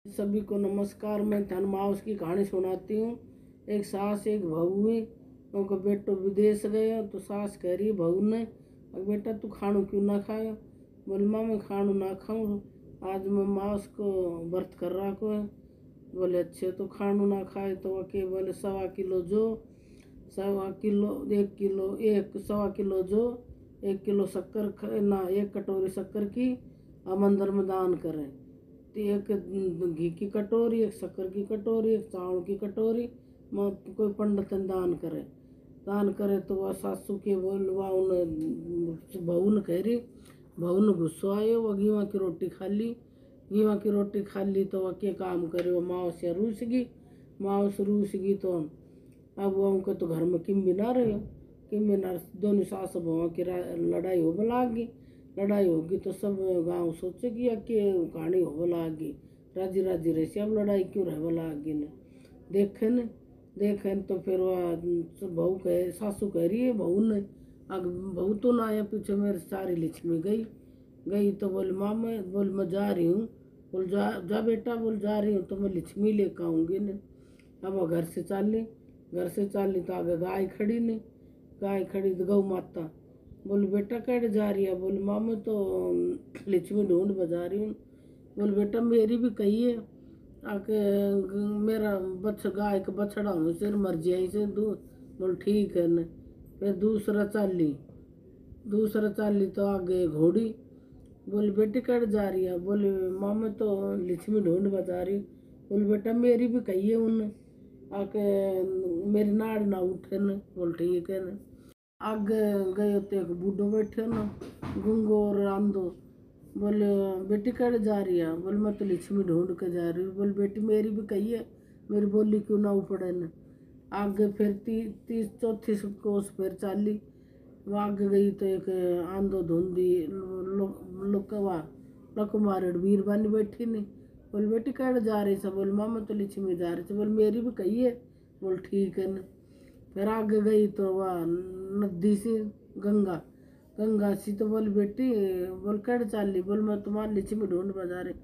सभी को नमस्कार। मैं धन माउस की कहानी सुनाती हूँ। एक सास एक बहू हुई। उनका बेटो विदेश गया तो सास कह रही बहू ने, बेटा तू खाणू क्यों ना खाए? बोले माँ मैं खाणू ना खाऊँ, आज मैं माउस को व्रत कर रहा को है। बोले अच्छे तो खाणू ना खाए तो वके बोले 1.25 किलो जो 1.25 किलो जो 1 किलो शक्कर ना 1 कटोरी शक्कर की मंदिर में दान करें। एक घी की कटोरी, एक शक्कर की कटोरी, एक चावल की कटोरी कोई पंडित दान करे तो वह सासू के बोल वह उन बहू ने कह रही, बहू ने गुस्सा आयो, वह घीवा की रोटी खा ली तो वह क्या काम करे, वह माउस या रूस गई तो अब वह उनके तो घर में किम बिना दोनों सास बहू की लड़ाई होगी तो सब गांव सोचे कि कहानी हो लागी राजी रही, अब लड़ाई क्यों रह लागी ने देखे तो फिर वह बहू सासू कह रही है बहू ने, बहू तो ना आया पीछे मेरे सारी लक्ष्मी गई तो बोल माँ मैं जा रही हूँ। बोल जा बेटा, बोल जा रही हूँ तो मैं लक्ष्मी लेकर आऊँगी ने। अब वह घर से चाली तो आगे गाय खड़ी तो गौ माता बोले बेटा कैसे जा रही है? बोले माँ मैं तो लक्ष्मी ढूंढ बजा रही हूँ। बोले बेटा मेरी भी कही है आके मेरा गाय का बछड़ा हूँ सिर मर जाए से दूध। बोले ठीक है न। फिर दूसरा चाली तो आगे घोड़ी बोले बेटी कैसे जा रही है? बोले माँ मैं तो लक्ष्मी ढूंढ बजा रही। बोले बेटा मेरी भी कही है उन आके मेरी नाड़ ना उठे न। बोले ठीक है न। आगे गए तो एक बूढ़ो बैठे ना गुंगो और आंधो। बोले बेटी कैसे जा रही है? बोले मैं तो लक्ष्मी ढूंढ के जा रही हूँ। बोले बेटी मेरी भी कही है, मेरी बोली क्यों ना उपड़े न। आगे फिर 34 कोस फिर चाली वो आगे गई तो एक आंधो धुंधी लकुमार वीर बनी बैठी नहीं। बोले बेटी कैसे जा रही है? बोले माँ मैं तो लक्ष्मी जा रही थी। बोले मेरी भी कही है। बोले ठीक है न। फिर आगे गई तो वह नदी सी गंगा सी तो बोल बेटी बोल कैसे चाल ली? बोल मैं तुम्हारी लक्ष्मी ढूंढ बजा रही।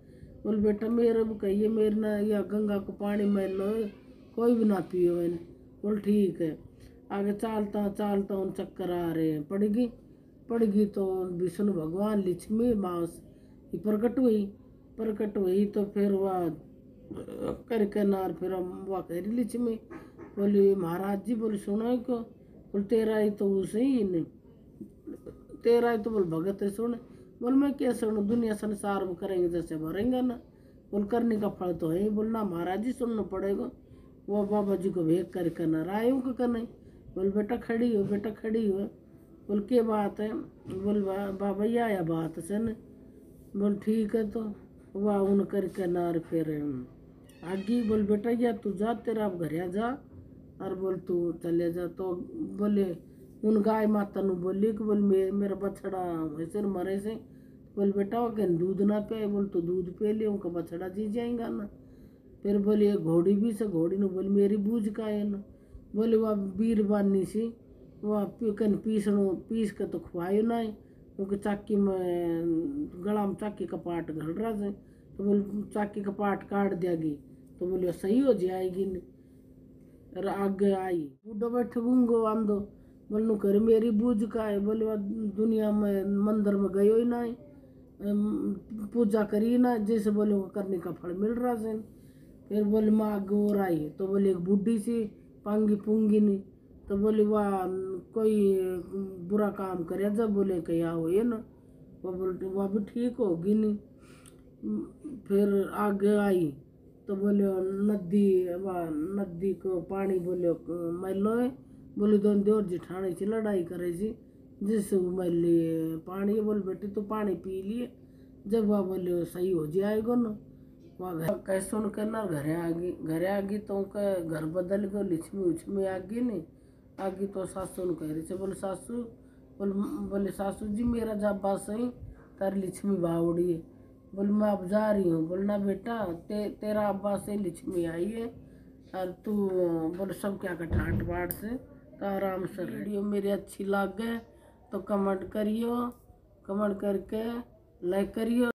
बोल बेटा मेरे भी कहिए मेरे ना या गंगा को पानी मैल लो कोई भी ना पियो मैंने। बोल ठीक है। आगे चालता उन चक्कर आ रहे हैं पड़ गई तो विष्णु भगवान लक्ष्मी माउस ही प्रकट हुई तो फिर वह करके नार फिर वह कह रही लक्ष्मी बोली महाराज जी बोले सुनो को। बोल तेरा ही तो उसे ही नहीं, तेरा ही तो बोल भगत है सुन। बोल मैं क्या सुनू, दुनिया संसार में करेंगे जैसे भरेंगे ना। बोल करने का फल तो है ही। बोल ना महाराज जी सुनना पड़ेगा, वो बाबा जी को भेज कर करना रायों को करना। बोल बेटा खड़ी हो। बोल क्या बात है? बोल बाबा या बात से न। बोल ठीक है तो वह उन करके नार फिर आगे। बोल बेटा या तू जा तेरा आप घर जा और बोल तू चले जा तो बोले उन गाय माता नु बोली कि बोल मेरा बछड़ा वैसे मरे से। बोल बेटा वो क्या दूध ना पे? बोल तो दूध पे ले उनका बछड़ा जी जाएगा ना। फिर बोले घोड़ी भी से घोड़ी ने बोली मेरी बूझ का है ना। बोले वह बीर बानी सी वह पीस के तो खुआयो ना है क्योंकि चाकी में गला में चाकी का पाट घल रहा से तो बोले चाकी का पाट काट देगी तो बोले सही हो जाएगी न। आगे आई बूढ़ो बैठे गुंगो आंधो बोलू कर मेरी बूझ का है। बोले वह दुनिया में मंदिर में गयो ही ना है, पूजा करी ना जैसे बोले वो करने का फल मिल रहा से। फिर बोले माँ गोर आई तो बोले एक बूढ़ी सी पांगी पूंगी नहीं तो बोले वह कोई बुरा काम करे जब बोले क्या हो ये ना वह बोलते वह भी ठीक होगी नहीं। फिर आगे आई तो बोले नदी को पानी बोले मैलो है। बोले दोनों देवर जिठानी से लड़ाई करे सी जिससे वो मैली पानी। बोले बेटी तो पानी पी लिए जब वह बोले सही हो जाएगा ना। वह कैसे न करना घरे आ गई तो उनका घर बदल गयो लक्ष्मी आ गई नहीं। आ गई तो सासू ने कह रही से बोले सासू जी मेरा जाबा सही तारी लक्ष्मी बावड़ी है। बोले मैं अब जा रही हूँ। बोलना बेटा तेरा अब्बा से लक्ष्मी आई है और तू बोले सब क्या का ठाट बाट से तो आराम से। वीडियो मेरी अच्छी लग गए तो कमेंट करके लाइक करियो।